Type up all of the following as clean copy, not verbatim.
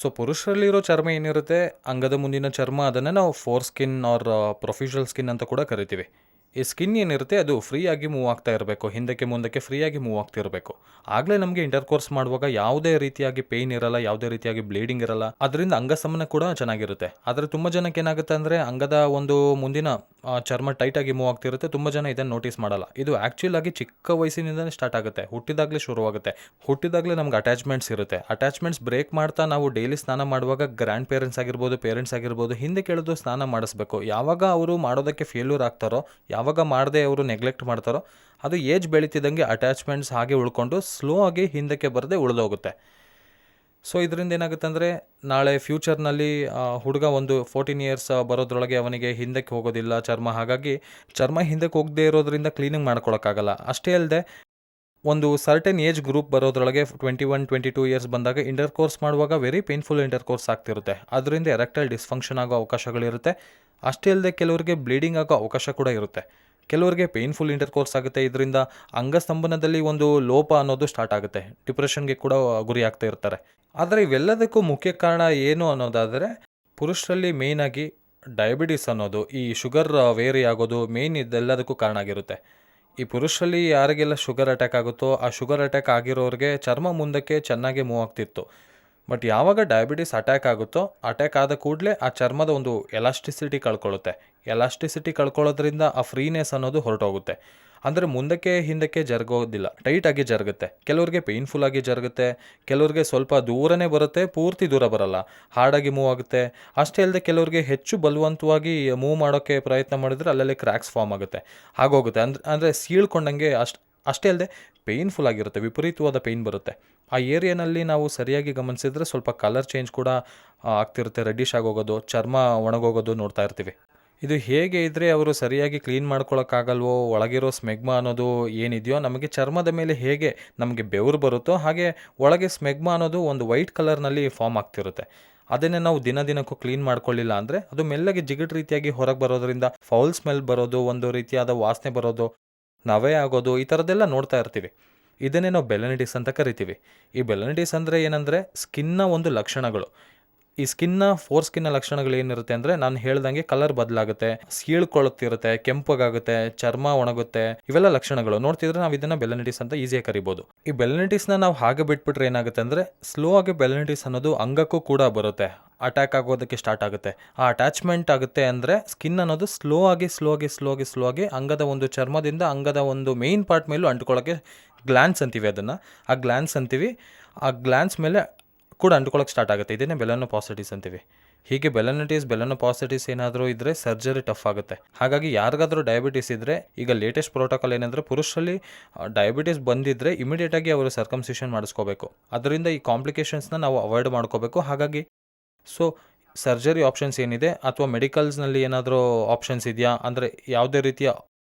So ಪುರುಷರಲ್ಲಿರೋ ಚರ್ಮ ಏನಿರುತ್ತೆ, ಅಂಗದ ಮುಂದಿನ ಚರ್ಮ, ಅದನ್ನು ನಾವು ಫೋರ್ ಸ್ಕಿನ್ ಆರ್ ಪ್ರೊಫಿಷಲ್ ಸ್ಕಿನ್ ಅಂತ ಕೂಡ ಕರಿತೀವಿ. ಈ ಸ್ಕಿನ್ ಏನಿರುತ್ತೆ ಅದು ಫ್ರೀಯಾಗಿ ಮೂವ್ ಆಗ್ತಾ ಇರಬೇಕು, ಹಿಂದಕ್ಕೆ ಮುಂದಕ್ಕೆ ಫ್ರೀಯಾಗಿ ಮೂವ್ ಆಗ್ತಿರಬೇಕು. ಆಗಲೇ ನಮಗೆ ಇಂಟರ್ಕೋರ್ಸ್ ಮಾಡುವಾಗ ಯಾವುದೇ ರೀತಿಯಾಗಿ ಪೇಯ್ನ್ ಇರಲ್ಲ, ಯಾವುದೇ ರೀತಿಯಾಗಿ ಬ್ಲೀಡಿಂಗ್ ಇರಲ್ಲ, ಅದರಿಂದ ಅಂಗಸಮನ ಕೂಡ ಚೆನ್ನಾಗಿರುತ್ತೆ. ಆದರೆ ತುಂಬ ಜನಕ್ಕೆ ಏನಾಗುತ್ತೆ ಅಂದರೆ ಅಂಗದ ಒಂದು ಮುಂದಿನ ಚರ್ಮ ಟೈಟಾಗಿ ಮೂವ್ ಆಗ್ತಿರುತ್ತೆ. ತುಂಬ ಜನ ಇದನ್ನು ನೋಟಿಸ್ ಮಾಡಲ್ಲ. ಇದು ಆ್ಯಕ್ಚುಲ್ ಆಗಿ ಚಿಕ್ಕ ವಯಸ್ಸಿನಿಂದಲೇ ಸ್ಟಾರ್ಟ್ ಆಗುತ್ತೆ, ಹುಟ್ಟಿದಾಗಲೇ ಶುರುವಾಗುತ್ತೆ. ಹುಟ್ಟಿದಾಗಲೇ ನಮ್ಗೆ ಅಟ್ಯಾಚ್ಮೆಂಟ್ಸ್ ಇರುತ್ತೆ. ಅಟ್ಯಾಚ್ಮೆಂಟ್ಸ್ ಬ್ರೇಕ್ ಮಾಡ್ತಾ ನಾವು ಡೈಲಿ ಸ್ನಾನ ಮಾಡುವಾಗ ಗ್ರ್ಯಾಂಡ್ ಪೇರೆಂಟ್ಸ್ ಆಗಿರ್ಬೋದು, ಪೇರೆಂಟ್ಸ್ ಆಗಿರ್ಬೋದು, ಹಿಂದೆ ಕೇಳೋದು ಸ್ನಾನ ಮಾಡಿಸ್ಬೇಕು. ಯಾವಾಗ ಅವರು ಮಾಡೋದಕ್ಕೆ ಫೇಲ್ಯೂರ್ ಆಗ್ತಾರೋ, ಯಾವಾಗ ಮಾಡದೆ ಅವರು ನೆಗ್ಲೆಕ್ಟ್ ಮಾಡ್ತಾರೋ, ಅದು ಏಜ್ ಬೆಳೀತಿದ್ದಂಗೆ ಅಟ್ಯಾಚ್ಮೆಂಟ್ಸ್ ಹಾಗೆ ಉಳ್ಕೊಂಡು ಸ್ಲೋ ಆಗಿ ಹಿಂದಕ್ಕೆ ಬರದೆ ಉಳಿದೋಗುತ್ತೆ. ಸೊ ಇದರಿಂದ ಏನಾಗುತ್ತೆ ಅಂದರೆ ನಾಳೆ ಫ್ಯೂಚರ್ನಲ್ಲಿ ಹುಡುಗ ಒಂದು 14 ಇಯರ್ಸ್ ಬರೋದ್ರೊಳಗೆ ಅವನಿಗೆ ಹಿಂದಕ್ಕೆ ಹೋಗೋದಿಲ್ಲ ಚರ್ಮ. ಹಾಗಾಗಿ ಚರ್ಮ ಹಿಂದಕ್ಕೆ ಹೋಗದೇ ಇರೋದ್ರಿಂದ ಕ್ಲೀನಿಂಗ್ ಮಾಡ್ಕೊಳಕ್ಕಾಗಲ್ಲ. ಅಷ್ಟೇ ಅಲ್ಲದೆ ಒಂದು ಸರ್ಟೆನ್ ಏಜ್ ಗ್ರೂಪ್ ಬರೋದ್ರೊಳಗೆ 21, 22 ಇಯರ್ಸ್ ಬಂದಾಗ ಇಂಟರ್ಕೋರ್ಸ್ ಮಾಡುವಾಗ ವೆರಿ ಪೇನ್ಫುಲ್ ಇಂಟರ್ಕೋರ್ಸ್ ಆಗ್ತಿರುತ್ತೆ. ಅದರಿಂದ ಎರೆಕ್ಟೈಲ್ ಡಿಸ್ಫಂಕ್ಷನ್ ಆಗೋ ಅವಕಾಶಗಳಿರುತ್ತೆ. ಅಷ್ಟೇ ಅಲ್ಲದೆ ಕೆಲವರಿಗೆ ಬ್ಲೀಡಿಂಗ್ ಆಗೋ ಅವಕಾಶ ಕೂಡ ಇರುತ್ತೆ. ಕೆಲವರಿಗೆ ಪೇನ್ಫುಲ್ ಇಂಟರ್ಕೋರ್ಸ್ ಆಗುತ್ತೆ. ಇದರಿಂದ ಅಂಗಸ್ತಂಭನದಲ್ಲಿ ಒಂದು ಲೋಪ ಅನ್ನೋದು ಸ್ಟಾರ್ಟ್ ಆಗುತ್ತೆ. ಡಿಪ್ರೆಷನ್ಗೆ ಕೂಡ ಗುರಿ ಆಗ್ತಾ ಇರ್ತಾರೆ. ಆದರೆ ಇವೆಲ್ಲದಕ್ಕೂ ಮುಖ್ಯ ಕಾರಣ ಏನು ಅನ್ನೋದಾದರೆ, ಪುರುಷರಲ್ಲಿ ಮೇಯ್ನಾಗಿ ಡಯಾಬಿಟಿಸ್ ಅನ್ನೋದು, ಈ ಶುಗರ್ ವೇರಿ ಆಗೋದು ಮೇಯ್ನ್ ಇದೆಲ್ಲದಕ್ಕೂ ಕಾರಣ ಆಗಿರುತ್ತೆ. ಈ ಪುರುಷರಲ್ಲಿ ಯಾರಿಗೆಲ್ಲ ಶುಗರ್ ಅಟ್ಯಾಕ್ ಆಗುತ್ತೋ, ಆ ಶುಗರ್ ಅಟ್ಯಾಕ್ ಆಗಿರೋರಿಗೆ ಚರ್ಮ ಮುಂದಕ್ಕೆ ಚೆನ್ನಾಗಿ ಮೂವ್ ಆಗ್ತಿತ್ತು. ಬಟ್ ಯಾವಾಗ ಡಯಾಬಿಟಿಸ್ ಅಟ್ಯಾಕ್ ಆಗುತ್ತೋ, ಅಟ್ಯಾಕ್ ಆದ ಕೂಡಲೇ ಆ ಚರ್ಮದ ಒಂದು ಎಲಾಸ್ಟಿಸಿಟಿ ಕಳ್ಕೊಳ್ಳುತ್ತೆ. ಎಲಾಸ್ಟಿಸಿಟಿ ಕಳ್ಕೊಳ್ಳೋದ್ರಿಂದ ಆ ಫ್ರೀನೆಸ್ ಅನ್ನೋದು ಹೊರಟೋಗುತ್ತೆ. ಅಂದರೆ ಮುಂದಕ್ಕೆ ಹಿಂದಕ್ಕೆ ಜರುಗೋದಿಲ್ಲ, ಟೈಟಾಗಿ ಜರುಗುತ್ತೆ. ಕೆಲವ್ರಿಗೆ ಪೇಯ್ನ್ಫುಲ್ ಆಗಿ ಜರುಗುತ್ತೆ, ಕೆಲವ್ರಿಗೆ ಸ್ವಲ್ಪ ದೂರನೇ ಬರುತ್ತೆ, ಪೂರ್ತಿ ದೂರ ಬರಲ್ಲ, ಹಾರ್ಡಾಗಿ ಮೂವ್ ಆಗುತ್ತೆ. ಅಷ್ಟೇ ಅಲ್ಲದೆ ಕೆಲವ್ರಿಗೆ ಹೆಚ್ಚು ಬಲವಂತವಾಗಿ ಮೂವ್ ಮಾಡೋಕ್ಕೆ ಪ್ರಯತ್ನ ಮಾಡಿದ್ರೆ ಅಲ್ಲಲ್ಲಿ ಕ್ರ್ಯಾಕ್ಸ್ ಫಾರ್ಮ್ ಆಗುತ್ತೆ, ಆಗೋಗುತ್ತೆ. ಅಂದರೆ ಸೀಳ್ಕೊಂಡಂಗೆ ಅಷ್ಟೇ ಅಲ್ಲದೆ ಪೇಯ್ನ್ಫುಲ್ ಆಗಿರುತ್ತೆ, ವಿಪರೀತವಾದ ಪೇಯ್ನ್ ಬರುತ್ತೆ. ಆ ಏರಿಯಾನಲ್ಲಿ ನಾವು ಸರಿಯಾಗಿ ಗಮನಿಸಿದ್ರೆ ಸ್ವಲ್ಪ ಕಲರ್ ಚೇಂಜ್ ಕೂಡ ಆಗ್ತಿರುತ್ತೆ, ರೆಡ್ಡಿಶ್ ಆಗೋಗೋದು, ಚರ್ಮ ಒಣಗೋಗೋದು ನೋಡ್ತಾ ಇರ್ತೀವಿ. ಇದು ಹೇಗೆ ಇದ್ದರೆ ಅವರು ಸರಿಯಾಗಿ ಕ್ಲೀನ್ ಮಾಡ್ಕೊಳಕ್ಕಾಗಲ್ವೋ, ಒಳಗಿರೋ ಸ್ಮೆಗ್ಮಾ ಅನ್ನೋದು ಏನಿದೆಯೋ, ನಮಗೆ ಚರ್ಮದ ಮೇಲೆ ಹೇಗೆ ನಮಗೆ ಬೆವರು ಬರುತ್ತೋ ಹಾಗೆ ಒಳಗೆ ಸ್ಮೆಗ್ಮಾ ಅನ್ನೋದು ಒಂದು ವೈಟ್ ಕಲರ್ನಲ್ಲಿ ಫಾರ್ಮ್ ಆಗ್ತಿರುತ್ತೆ. ಅದನ್ನೇ ನಾವು ದಿನಕ್ಕೂ ಕ್ಲೀನ್ ಮಾಡ್ಕೊಳ್ಳಿಲ್ಲ ಅಂದರೆ ಅದು ಮೆಲ್ಲಗೆ ಜಿಗಟ್ ರೀತಿಯಾಗಿ ಹೊರಗೆ ಬರೋದ್ರಿಂದ ಫೌಲ್ ಸ್ಮೆಲ್ ಬರೋದು, ಒಂದು ರೀತಿಯಾದ ವಾಸನೆ ಬರೋದು, ನವೆ ಆಗೋದು, ಈ ಥರದ್ದೆಲ್ಲ ನೋಡ್ತಾ ಇರ್ತೀವಿ. ಇದನ್ನೇ ನಾವು ಬೆಲನಿಟಿಸ್ ಅಂತ ಕರಿತೀವಿ. ಈ ಬೆಲನಿಟಿಸ್ ಅಂದರೆ ಏನಂದರೆ ಸ್ಕಿನ್ನ ಒಂದು ಲಕ್ಷಣಗಳು. ಈ ಫೋರ್ ಸ್ಕಿನ್ನ ಲಕ್ಷಣಗಳು ಏನಿರುತ್ತೆ ಅಂದರೆ, ನಾನು ಹೇಳ್ದಂಗೆ ಕಲರ್ ಬದಲಾಗುತ್ತೆ, ಸೀಳ್ಕೊಳುತ್ತಿರುತ್ತೆ, ಕೆಂಪಗಾಗುತ್ತೆ, ಚರ್ಮ ಒಣಗುತ್ತೆ, ಇವೆಲ್ಲ ಲಕ್ಷಣಗಳು ನೋಡ್ತಿದ್ರೆ ನಾವು ಇದನ್ನು ಬೆಲನಿಟಿಸ್ ಅಂತ ಈಸಿಯಾಗಿ ಕರಿಬೋದು. ಈ ಬೆಲನಿಟಿಸ್ನ ನಾವು ಹಾಗೆ ಬಿಟ್ಬಿಟ್ರೆ ಏನಾಗುತ್ತೆ ಅಂದರೆ, ಸ್ಲೋ ಆಗಿ ಬೆಲನಿಟಿಸ್ ಅನ್ನೋದು ಅಂಗಕ್ಕೂ ಕೂಡ ಬರುತ್ತೆ, ಅಟ್ಯಾಕ್ ಆಗೋದಕ್ಕೆ ಸ್ಟಾರ್ಟ್ ಆಗುತ್ತೆ. ಆ ಅಟ್ಯಾಚ್ಮೆಂಟ್ ಆಗುತ್ತೆ ಅಂದರೆ ಸ್ಕಿನ್ ಅನ್ನೋದು ಸ್ಲೋ ಆಗಿ ಅಂಗದ ಒಂದು ಚರ್ಮದಿಂದ ಅಂಗದ ಒಂದು ಮೇಯ್ನ್ ಪಾರ್ಟ್ ಮೇಲೂ ಅಂಟ್ಕೊಳ್ಳೋಕ್ಕೆ ಗ್ಲ್ಯಾನ್ಸ್ ಅಂತೀವಿ ಅದನ್ನು. ಆ ಗ್ಲ್ಯಾನ್ಸ್ ಮೇಲೆ ಕೂಡ ಅಂಟ್ಕೊಳ್ಳೋಕೆ ಸ್ಟಾರ್ಟ್ ಆಗುತ್ತೆ. ಇದನ್ನೇ ಬೆಲನೋಪಾಸಿಟಿಸ್ ಅಂತೀವಿ. ಹೀಗೆ ಬೆಲನೋಪಾಸಿಟಿಸ್ ಏನಾದರೂ ಇದ್ದರೆ ಸರ್ಜರಿ ಟಫ್ ಆಗುತ್ತೆ. ಹಾಗಾಗಿ ಯಾರಿಗಾದರೂ ಡಯಾಬಿಟಿಸ್ ಇದ್ದರೆ, ಈಗ ಲೇಟೆಸ್ಟ್ ಪ್ರೋಟೋಕಾಲ್ ಏನಂದರೆ, ಪುರುಷರಲ್ಲಿ ಡಯಾಬಿಟಿಸ್ ಬಂದಿದ್ದರೆ ಇಮಿಡಿಯೇಟಾಗಿ ಅವರು ಸರ್ಕಮ್ಸಿಷನ್ ಮಾಡಿಸ್ಕೋಬೇಕು. ಅದರಿಂದ ಈ ಕಾಂಪ್ಲಿಕೇಶನ್ಸ್ನ ನಾವು ಅವಾಯ್ಡ್ ಮಾಡ್ಕೋಬೇಕು. ಹಾಗಾಗಿ ಸರ್ಜರಿ ಆಪ್ಷನ್ಸ್ ಏನಿದೆ, ಅಥವಾ ಮೆಡಿಕಲ್ಸ್ನಲ್ಲಿ ಏನಾದರೂ ಆಪ್ಷನ್ಸ್ ಇದೆಯಾ ಅಂದರೆ, ಯಾವುದೇ ರೀತಿಯ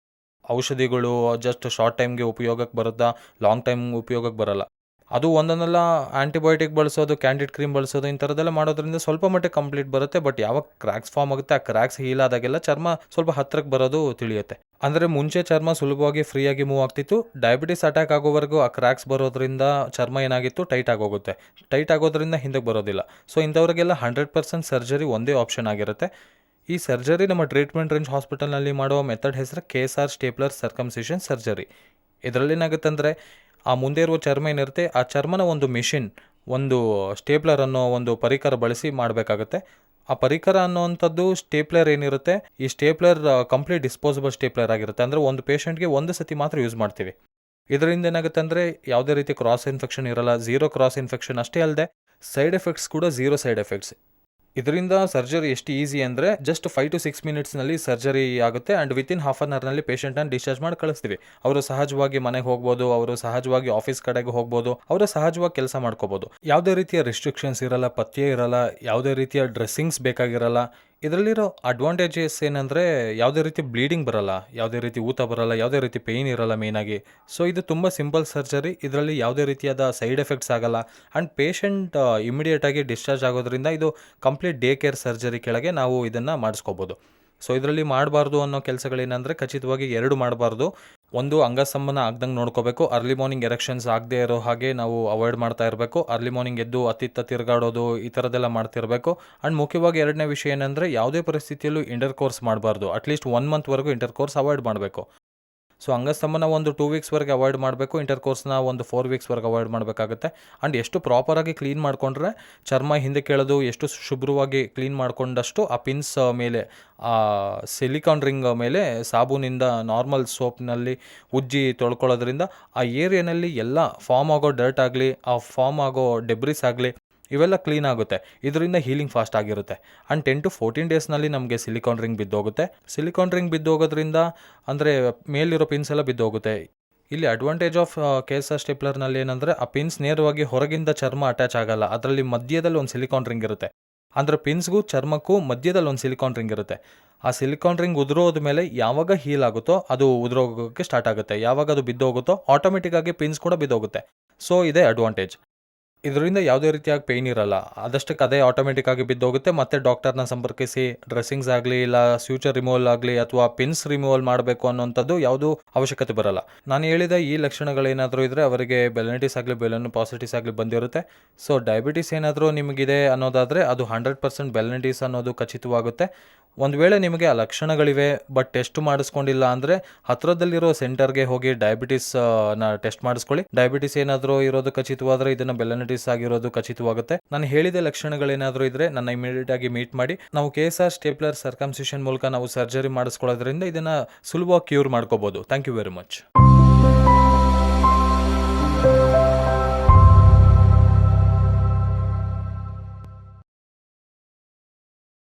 ಔಷಧಿಗಳು ಜಸ್ಟ್ ಶಾರ್ಟ್ ಟೈಮ್ಗೆ ಉಪಯೋಗಕ್ಕೆ ಬರುತ್ತಾ, ಲಾಂಗ್ ಟೈಮ್ ಉಪಯೋಗಕ್ಕೆ ಬರಲ್ಲ. ಅದು ಒಂದೊಂದೆಲ್ಲ ಆ್ಯಂಟಿಬಯೋಟಿಕ್ ಬಳಸೋದು, ಕ್ಯಾಂಡಿಡ್ ಕ್ರೀಮ್ ಬಳಸೋದು, ಇಂಥರದ್ದೆಲ್ಲ ಮಾಡೋದ್ರಿಂದ ಸ್ವಲ್ಪ ಮಟ್ಟಿಗೆ ಕಂಪ್ಲೀಟ್ ಬರುತ್ತೆ. ಬಟ್ ಯಾವಾಗ ಕ್ರ್ಯಾಕ್ಸ್ ಫಾರ್ಮ್ ಆಗುತ್ತೆ, ಆ ಕ್ರ್ಯಾಕ್ಸ್ ಹೀಲ್ ಆದಾಗೆಲ್ಲ ಚರ್ಮ ಸ್ವಲ್ಪ ಹತ್ತಿರಕ್ಕೆ ಬರೋದು ತಿಳಿಯುತ್ತೆ. ಅಂದರೆ ಮುಂಚೆ ಚರ್ಮ ಸುಲಭವಾಗಿ ಫ್ರೀಯಾಗಿ ಮೂವ್ ಆಗ್ತಿತ್ತು. ಡಯಾಬಿಟಿಸ್ ಅಟ್ಯಾಕ್ ಆಗೋವರೆಗೂ ಆ ಕ್ರ್ಯಾಕ್ಸ್ ಬರೋದ್ರಿಂದ ಚರ್ಮ ಏನಾಗಿತ್ತು, ಟೈಟ್ ಆಗೋದ್ರಿಂದ ಹಿಂದಕ್ಕೆ ಬರೋದಿಲ್ಲ. ಸೊ ಇಂಥವ್ರಿಗೆಲ್ಲ 100% ಸರ್ಜರಿ ಒಂದೇ ಆಪ್ಷನ್ ಆಗಿರುತ್ತೆ. ಈ ಸರ್ಜರಿ ನಮ್ಮ ಟ್ರೀಟ್ಮೆಂಟ್ ರೇಂಜ್ ಹಾಸ್ಪಿಟಲ್ನಲ್ಲಿ ಮಾಡುವ ಮೆಥಡ್ ಹೆಸರು KSR ಸ್ಟೇಪ್ಲರ್ ಸರ್ಕಮ್ಸಿಷನ್ ಸರ್ಜರಿ. ಇದರಲ್ಲಿ ಏನಾಗುತ್ತೆ ಅಂದರೆ, ಆ ಮುಂದೆ ಇರುವ ಚರ್ಮ ಏನಿರುತ್ತೆ, ಆ ಚರ್ಮನ ಒಂದು ಮಿಷಿನ್, ಒಂದು ಸ್ಟೇಪ್ಲರ್ ಅನ್ನೋ ಒಂದು ಪರಿಕರ ಬಳಸಿ ಮಾಡಬೇಕಾಗುತ್ತೆ. ಆ ಪರಿಕರ ಅನ್ನೋವಂಥದ್ದು ಸ್ಟೇಪ್ಲರ್ ಏನಿರುತ್ತೆ, ಈ ಸ್ಟೇಪ್ಲರ್ ಕಂಪ್ಲೀಟ್ ಡಿಸ್ಪೋಸಬಲ್ ಸ್ಟೇಪ್ಲರ್ ಆಗಿರುತ್ತೆ. ಅಂದರೆ ಒಂದು ಪೇಷಂಟ್ಗೆ ಒಂದು ಸತಿ ಮಾತ್ರ ಯೂಸ್ ಮಾಡ್ತೀವಿ. ಇದರಿಂದ ಏನಾಗುತ್ತೆ ಅಂದರೆ ಯಾವುದೇ ರೀತಿ ಕ್ರಾಸ್ ಇನ್ಫೆಕ್ಷನ್ ಇರಲ್ಲ, ಝೀರೋ ಕ್ರಾಸ್ ಇನ್ಫೆಕ್ಷನ್. ಅಷ್ಟೇ ಅಲ್ಲದೆ ಸೈಡ್ ಎಫೆಕ್ಟ್ಸ್ ಕೂಡ ಝೀರೋ ಸೈಡ್ ಎಫೆಕ್ಟ್ಸ್. ಇದರಿಂದ ಸರ್ಜರಿ ಎಷ್ಟು ಈಸಿ ಅಂದರೆ, ಜಸ್ಟ್ 5 to 6 ಮಿನಿಟ್ಸ್ನಲ್ಲಿ ಸರ್ಜರಿ ಆಗುತ್ತೆ. ಆ್ಯಂಡ್ ವಿತಿನ್ ಹಾಫ್ ಆನ್ ಅವರ್ನಲ್ಲಿ ಪೇಷಂಟನ್ನು ಡಿಸ್ಚಾರ್ಜ್ ಮಾಡಿ ಕಳಿಸ್ತೀವಿ. ಅವರು ಸಹಜವಾಗಿ ಮನೆಗೆ ಹೋಗ್ಬೋದು, ಅವರು ಸಹಜವಾಗಿ ಆಫೀಸ್ ಕಡೆಗೆ ಹೋಗ್ಬೋದು, ಅವರು ಸಹಜವಾಗಿ ಕೆಲಸ ಮಾಡ್ಕೋಬೋದು. ಯಾವುದೇ ರೀತಿಯ ರಿಸ್ಟ್ರಿಕ್ಷನ್ಸ್ ಇರಲ್ಲ, ಪಥ್ಯ ಇರಲ್ಲ, ಯಾವುದೇ ರೀತಿಯ ಡ್ರೆಸ್ಸಿಂಗ್ಸ್ ಬೇಕಾಗಿರಲ್ಲ. ಇದರಲ್ಲಿರೋ ಅಡ್ವಾಂಟೇಜಸ್ ಏನಂದರೆ, ಯಾವುದೇ ರೀತಿ ಬ್ಲೀಡಿಂಗ್ ಬರಲ್ಲ, ಯಾವುದೇ ರೀತಿ ಊತ ಬರಲ್ಲ, ಯಾವುದೇ ರೀತಿ ಪೇಯ್ನ್ ಇರಲ್ಲ ಮೇಯ್ನಾಗಿ. ಸೊ ಇದು ತುಂಬ ಸಿಂಪಲ್ ಸರ್ಜರಿ. ಇದರಲ್ಲಿ ಯಾವುದೇ ರೀತಿಯಾದ ಸೈಡ್ ಎಫೆಕ್ಟ್ಸ್ ಆಗಲ್ಲ. ಆ್ಯಂಡ್ ಪೇಷಂಟ್ ಇಮಿಡಿಯೇಟಾಗಿ ಡಿಸ್ಚಾರ್ಜ್ ಆಗೋದ್ರಿಂದ ಇದು ಕಂಪ್ಲೀಟ್ ಡೇ ಕೇರ್ ಸರ್ಜರಿ ಕೆಳಗೆ ನಾವು ಇದನ್ನು ಮಾಡಿಸ್ಕೋಬೋದು. ಸೊ ಇದರಲ್ಲಿ ಮಾಡಬಾರ್ದು ಅನ್ನೋ ಕೆಲಸಗಳೇನೆಂದರೆ, ಖಚಿತವಾಗಿ 2 ಮಾಡಬಾರ್ದು. ಒಂದು ಅಂಗಸ್ತಂಭನ ಆಗ್ದಂಗೆ ನೋಡ್ಕೋಬೇಕು. ಅರ್ಲಿ ಮಾರ್ನಿಂಗ್ ಎರೆಕ್ಷನ್ಸ್ ಆಗದೆ ಇರೋ ಹಾಗೆ ನಾವು ಅವಾಯ್ಡ್ ಮಾಡ್ತಾ ಇರಬೇಕು. ಅರ್ಲಿ ಮಾರ್ನಿಂಗ್ ಎದ್ದು ಅತ್ತಿತ್ತ ತಿರುಗಾಡೋದು ಈ ಥರದ್ದೆಲ್ಲ ಮಾಡ್ತಿರಬೇಕು. ಆ್ಯಂಡ್ ಮುಖ್ಯವಾಗಿ ಎರಡನೇ ವಿಷಯ ಏನಂದರೆ ಯಾವುದೇ ಪರಿಸ್ಥಿತಿಯಲ್ಲೂ ಇಂಟರ್ ಕೋರ್ಸ್ ಮಾಡಬಾರ್ದು. ಅಟ್ಲೀಸ್ಟ್ 1 ಮಂತ್ವರೆಗೂ ಇಂಟರ್ ಕೋರ್ಸ್ ಅವಾಯ್ಡ್ ಮಾಡಬೇಕು. ಸೊ ಅಂಗಸ್ತಂಭನ ಒಂದು 2 ವೀಕ್ಸ್ವರೆಗೆ ಅವಾಯ್ಡ್ ಮಾಡಬೇಕು. ಇಂಟರ್ ಕೋರ್ಸ್ನ ಒಂದು 4 ವೀಕ್ಸ್ವರೆಗೆ ಅವಾಯ್ಡ್ ಮಾಡಬೇಕಾಗುತ್ತೆ. ಆ್ಯಂಡ್ ಎಷ್ಟು ಪ್ರಾಪರಾಗಿ ಕ್ಲೀನ್ ಮಾಡಿಕೊಂಡ್ರೆ ಚರ್ಮ ಹಿಂದೆ ಕೇಳೋದು ಎಷ್ಟು ಶುಭ್ರವಾಗಿ ಕ್ಲೀನ್ ಮಾಡಿಕೊಂಡಷ್ಟು ಆ ಪಿನ್ಸ್ ಮೇಲೆ ಆ ಸಿಲಿಕಾನ್ ರಿಂಗ್ ಮೇಲೆ ಸಾಬೂನಿಂದ ನಾರ್ಮಲ್ ಸೋಪ್ನಲ್ಲಿ ಉಜ್ಜಿ ತೊಳ್ಕೊಳ್ಳೋದ್ರಿಂದ ಆ ಏರಿಯಾನಲ್ಲಿ ಎಲ್ಲ ಫಾರ್ಮ್ ಆಗೋ ಡರ್ಟ್ ಆಗಲಿ, ಆ ಫಾರ್ಮ್ ಆಗೋ ಡೆಬ್ರಿಸ್ ಆಗಲಿ ಇವೆಲ್ಲ ಕ್ಲೀನ್ ಆಗುತ್ತೆ. ಇದರಿಂದ ಹೀಲಿಂಗ್ ಫಾಸ್ಟ್ ಆಗಿರುತ್ತೆ. ಆ್ಯಂಡ್ 10 to 14 ಡೇಸ್ನಲ್ಲಿ ನಮಗೆ ಸಿಲಿಕಾನ್ ರಿಂಗ್ ಬಿದ್ದೋಗುತ್ತೆ. ಸಿಲಿಕಾನ್ ರಿಂಗ್ ಬಿದ್ದೋಗೋದ್ರಿಂದ ಅಂದರೆ ಮೇಲಿರೋ ಪಿನ್ಸ್ ಎಲ್ಲ ಬಿದ್ದೋಗುತ್ತೆ. ಇಲ್ಲಿ ಅಡ್ವಾಂಟೇಜ್ ಆಫ್ KSR ಸ್ಟೇಪ್ಲರ್ನಲ್ಲಿ ಏನಂದರೆ ಆ ಪಿನ್ಸ್ ನೇರವಾಗಿ ಹೊರಗಿಂದ ಚರ್ಮ ಅಟ್ಯಾಚ್ ಆಗಲ್ಲ. ಅದರಲ್ಲಿ ಮಧ್ಯದಲ್ಲಿ ಒಂದು ಸಿಲಿಕಾನ್ ರಿಂಗ್ ಇರುತ್ತೆ. ಅಂದರೆ ಪಿನ್ಸ್ಗೂ ಚರ್ಮಕ್ಕೂ ಮಧ್ಯದಲ್ಲಿ ಒಂದು ಸಿಲಿಕಾನ್ ರಿಂಗ್ ಇರುತ್ತೆ. ಆ ಸಿಲಿಕಾನ್ ರಿಂಗ್ ಉದುರೋದ ಮೇಲೆ ಯಾವಾಗ ಹೀಲ್ ಆಗುತ್ತೋ ಅದು ಉದುರೋಗೋಕ್ಕೆ ಸ್ಟಾರ್ಟ್ ಆಗುತ್ತೆ. ಯಾವಾಗ ಅದು ಬಿದ್ದೋಗುತ್ತೋ ಆಟೋಮೆಟಿಕ್ಕಾಗಿ ಪಿನ್ಸ್ ಕೂಡ ಬಿದ್ದೋಗುತ್ತೆ. ಸೊ ಇದೇ ಅಡ್ವಾಂಟೇಜ್. ಇದರಿಂದ ಯಾವುದೇ ರೀತಿಯಾಗಿ ಪೇಯ್ನ್ ಇರಲ್ಲ. ಅದಷ್ಟಕ್ಕೆ ಅದೇ ಆಟೋಮೆಟಿಕ್ಕಾಗಿ ಬಿದ್ದೋಗುತ್ತೆ. ಮತ್ತು ಡಾಕ್ಟರ್ನ ಸಂಪರ್ಕಿಸಿ ಡ್ರೆಸ್ಸಿಂಗ್ಸ್ ಆಗಲಿ, ಇಲ್ಲ ಸ್ಯೂಚರ್ ರಿಮೂವಲ್ ಆಗಲಿ ಅಥವಾ ಪಿನ್ಸ್ ರಿಮೂವಲ್ ಮಾಡಬೇಕು ಅನ್ನೋಂಥದ್ದು ಯಾವುದೂ ಅವಶ್ಯಕತೆ ಬರಲ್ಲ. ನಾನು ಹೇಳಿದ ಈ ಲಕ್ಷಣಗಳೇನಾದರೂ ಇದ್ದರೆ ಅವರಿಗೆ ಬೆಲನೈಟಿಸ್ ಆಗಲಿ ಬೆಲನೋಪಾಸಿಟಿಸ್ ಆಗಲಿ ಬಂದಿರುತ್ತೆ. ಸೊ ಡಯಾಬಿಟಿಸ್ ಏನಾದರೂ ನಿಮಗಿದೆ ಅನ್ನೋದಾದರೆ ಅದು 100% ಬೆಲನೈಟಿಸ್ ಅನ್ನೋದು ಖಚಿತವಾಗುತ್ತೆ. ಒಂದು ವೇಳೆ ನಿಮಗೆ ಆ ಲಕ್ಷಣಗಳಿವೆ ಬಟ್ ಟೆಸ್ಟ್ ಮಾಡಿಸ್ಕೊಂಡಿಲ್ಲ ಅಂದರೆ ಹತ್ತಿರದಲ್ಲಿರೋ ಸೆಂಟರ್ಗೆ ಹೋಗಿ ಡಯಾಬಿಟಿಸ್ನ ಟೆಸ್ಟ್ ಮಾಡಿಸ್ಕೊಳ್ಳಿ. ಡಯಾಬಿಟಿಸ್ ಏನಾದರೂ ಇರೋದು ಖಚಿತವಾದರೆ ಇದನ್ನು ಬೆಲನೈಟಿಸ್ ಆಗಿರೋದು ಖಚಿತವಾಗುತ್ತೆ. ನಾನು ಹೇಳಿದ ಲಕ್ಷಣಗಳೇನಾದರೂ ಇದ್ದರೆ ನನ್ನ ಇಮಿಡಿಯೇಟ್ ಆಗಿ ಮೀಟ್ ಮಾಡಿ. ನಾವು KSR ಸ್ಟೇಪ್ಲರ್ ಸರ್ಕಮ್ಸಿಷನ್ ಮೂಲಕ ನಾವು ಸರ್ಜರಿ ಮಾಡಿಸ್ಕೊಳ್ಳೋದ್ರಿಂದ ಇದನ್ನು ಸುಲಭವಾಗಿ ಕ್ಯೂರ್ ಮಾಡ್ಕೋಬೋದು. Thank you very much.